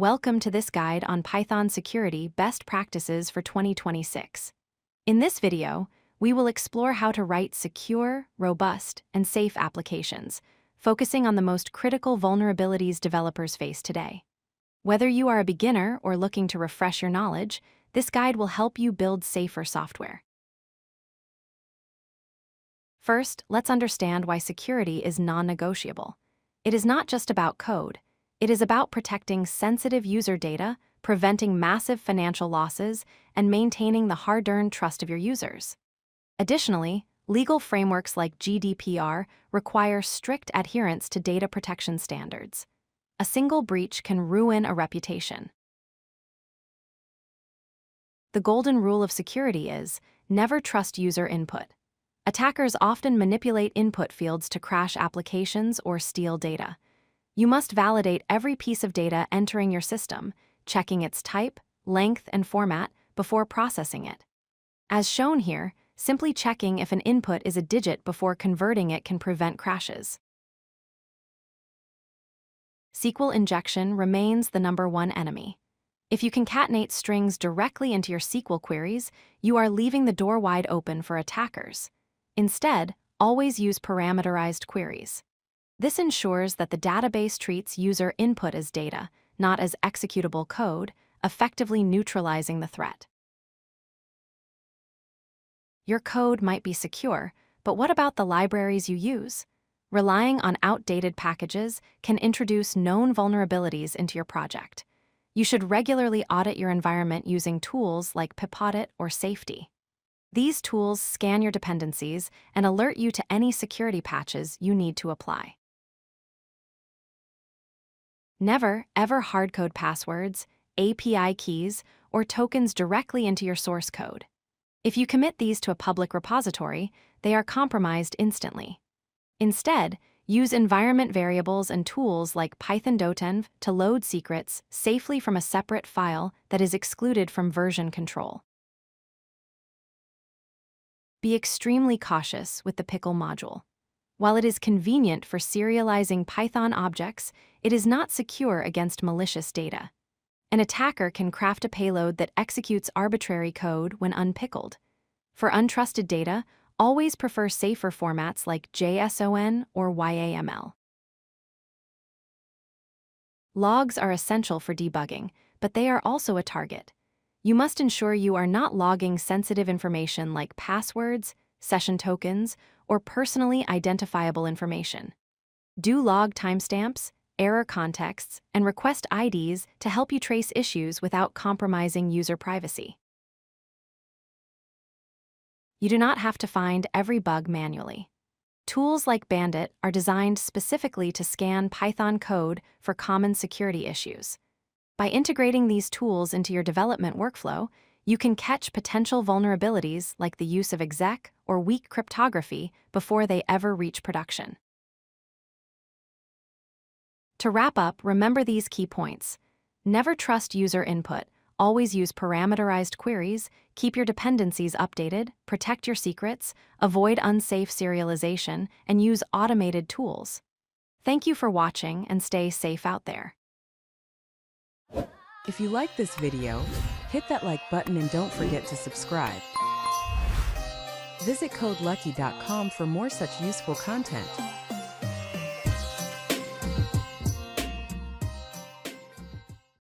Welcome to this guide on Python security best practices for 2026. In this video, we will explore how to write secure, robust, and safe applications, focusing on the most critical vulnerabilities developers face today. Whether you are a beginner or looking to refresh your knowledge, this guide will help you build safer software. First, let's understand why security is non-negotiable. It is not just about code. It is about protecting sensitive user data, preventing massive financial losses, and maintaining the hard-earned trust of your users. Additionally, legal frameworks like GDPR require strict adherence to data protection standards. A single breach can ruin a reputation. The golden rule of security is, never trust user input. Attackers often manipulate input fields to crash applications or steal data. You must validate every piece of data entering your system, checking its type, length, and format before processing it. As shown here, simply checking if an input is a digit before converting it can prevent crashes. SQL injection remains the #1 enemy. If you concatenate strings directly into your SQL queries, you are leaving the door wide open for attackers. Instead, always use parameterized queries. This ensures that the database treats user input as data, not as executable code, effectively neutralizing the threat. Your code might be secure, but what about the libraries you use? Relying on outdated packages can introduce known vulnerabilities into your project. You should regularly audit your environment using tools like pip-audit or safety. These tools scan your dependencies and alert you to any security patches you need to apply. Never, ever hardcode passwords, API keys, or tokens directly into your source code. If you commit these to a public repository, they are compromised instantly. Instead, use environment variables and tools like python-dotenv to load secrets safely from a separate file that is excluded from version control. Be extremely cautious with the Pickle module. While it is convenient for serializing Python objects, it is not secure against malicious data. An attacker can craft a payload that executes arbitrary code when unpickled. For untrusted data, always prefer safer formats like JSON or YAML. Logs are essential for debugging, but they are also a target. You must ensure you are not logging sensitive information like passwords, session tokens, or personally identifiable information. Do log timestamps, error contexts, and request IDs to help you trace issues without compromising user privacy. You do not have to find every bug manually. Tools like Bandit are designed specifically to scan Python code for common security issues. By integrating these tools into your development workflow, you can catch potential vulnerabilities like the use of exec or weak cryptography before they ever reach production. To wrap up, remember these key points. Never trust user input. Always use parameterized queries, keep your dependencies updated, protect your secrets, avoid unsafe serialization, and use automated tools. Thank you for watching and stay safe out there. If you like this video, hit that like button and don't forget to subscribe. Visit codelucky.com for more such useful content.